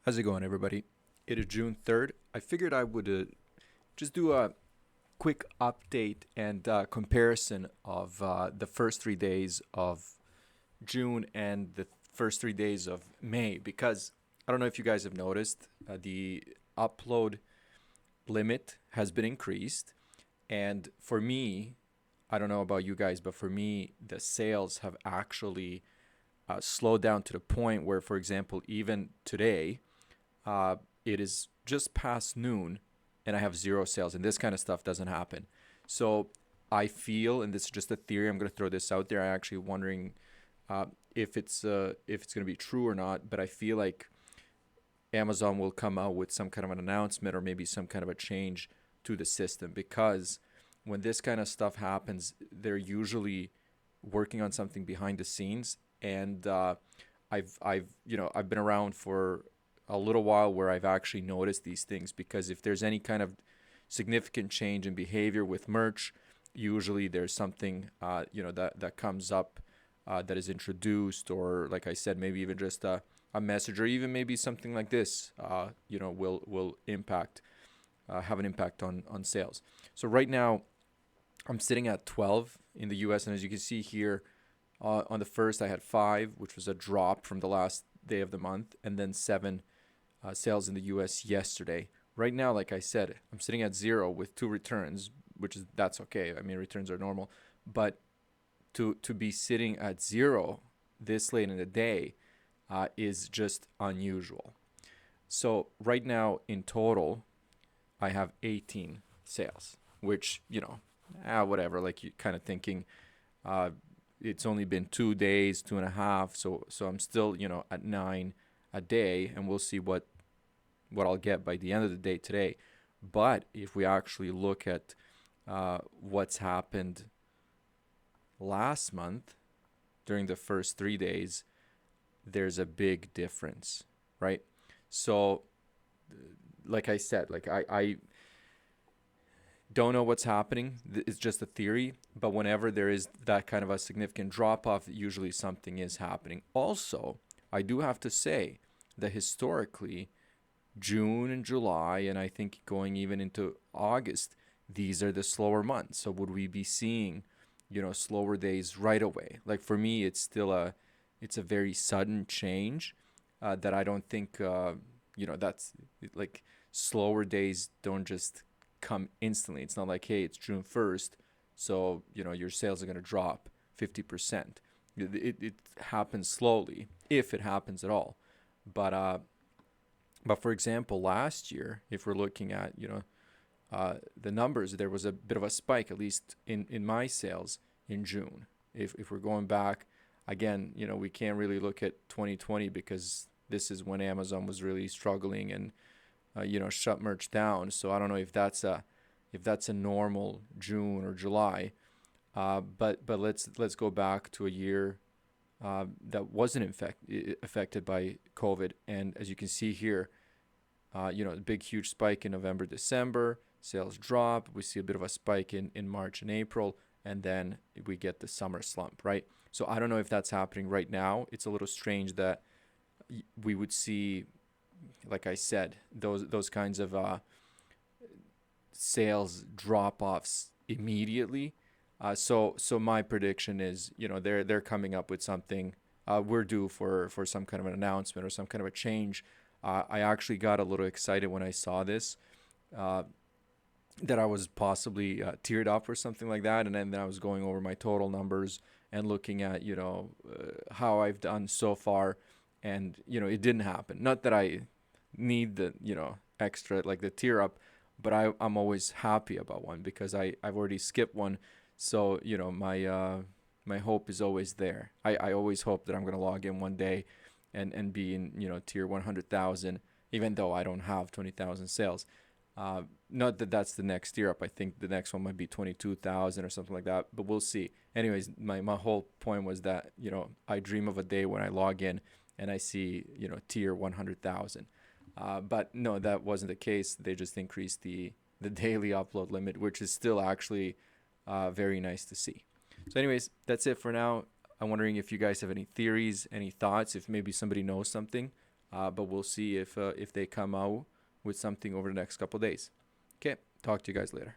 How's it going, everybody? It is June 3rd. I figured I would just do a quick update and comparison of the first 3 days of June and the first 3 days of May because I don't know if you guys have noticed, the upload limit has been increased. And for me, I don't know about you guys, but for me, the sales have actually slowed down to the point where, for example, even today, uh, it is just past noon and I have zero sales, and this kind of stuff doesn't happen. So I feel, and this is just a theory, I'm going to throw this out there. I'm actually wondering uh, if it's going to be true or not, but I feel like Amazon will come out with some kind of an announcement or maybe some kind of a change to the system because when this kind of stuff happens, they're usually working on something behind the scenes. And I've been around for a little while where I've actually noticed these things because if there's any kind of significant change in behavior with merch, usually there's something that comes up that is introduced, or like I said, maybe even just a message, or even maybe something like this, will impact have an impact on sales. So right now, I'm sitting at 12 in the U.S., and as you can see here, on the first I had 5, which was a drop from the last day of the month, and then 7 sales in the U.S. yesterday. Right now, like I said, I'm sitting at 0 with 2 returns, that's okay. I mean, returns are normal, but to be sitting at 0 this late in the day is just unusual. So right now in total, I have 18 sales, which whatever. Like you kind of thinking, uh, it's only been 2 days, 2.5, so I'm still at 9 a day, and we'll see what I'll get by the end of the day today. But if we actually look at what's happened last month during the first 3 days, there's a big difference, right? So, like I said, like I don't know what's happening. It's just a theory. But whenever there is that kind of a significant drop off, usually something is happening. Also, I do have to say that historically, June and July, and I think going even into August, these are the slower months. So would we be seeing, slower days right away? Like for me, it's a very sudden change that I don't think, that's like slower days don't just come instantly. It's not like, hey, it's June 1st, so, your sales are going to drop 50%. It happens slowly, if it happens at all. But but for example, last year, if we're looking at the numbers, there was a bit of a spike, at least in my sales in June. If we're going back again, we can't really look at 2020 because this is when Amazon was really struggling and shut merch down. So I don't know if that's a normal June or July. But let's go back to a year that wasn't affected by COVID. And as you can see here, a big, huge spike in November, December, sales drop. We see a bit of a spike in March and April, and then we get the summer slump, right? So I don't know if that's happening right now. It's a little strange that we would see, like I said, those kinds of sales drop offs immediately. So my prediction is, they're coming up with something. We're due for some kind of an announcement or some kind of a change. I actually got a little excited when I saw this, uh, that I was possibly teared up or something like that, and then I was going over my total numbers and looking at how I've done so far, and it didn't happen. Not that I need the extra like the tear up, but I'm always happy about one because I've already skipped one. So my hope is always there. I always hope that I'm gonna log in one day and be in tier 100,000, even though I don't have 20,000 sales. Not that that's the next tier up. I think the next one might be 22,000 or something like that, but we'll see. Anyways, my whole point was that I dream of a day when I log in and I see tier 100,000. But no, that wasn't the case. They just increased the daily upload limit, which is still actually very nice to see. So, anyways, that's it for now. I'm wondering if you guys have any theories, any thoughts, if maybe somebody knows something. but we'll see if they come out with something over the next couple days. Okay, talk to you guys later.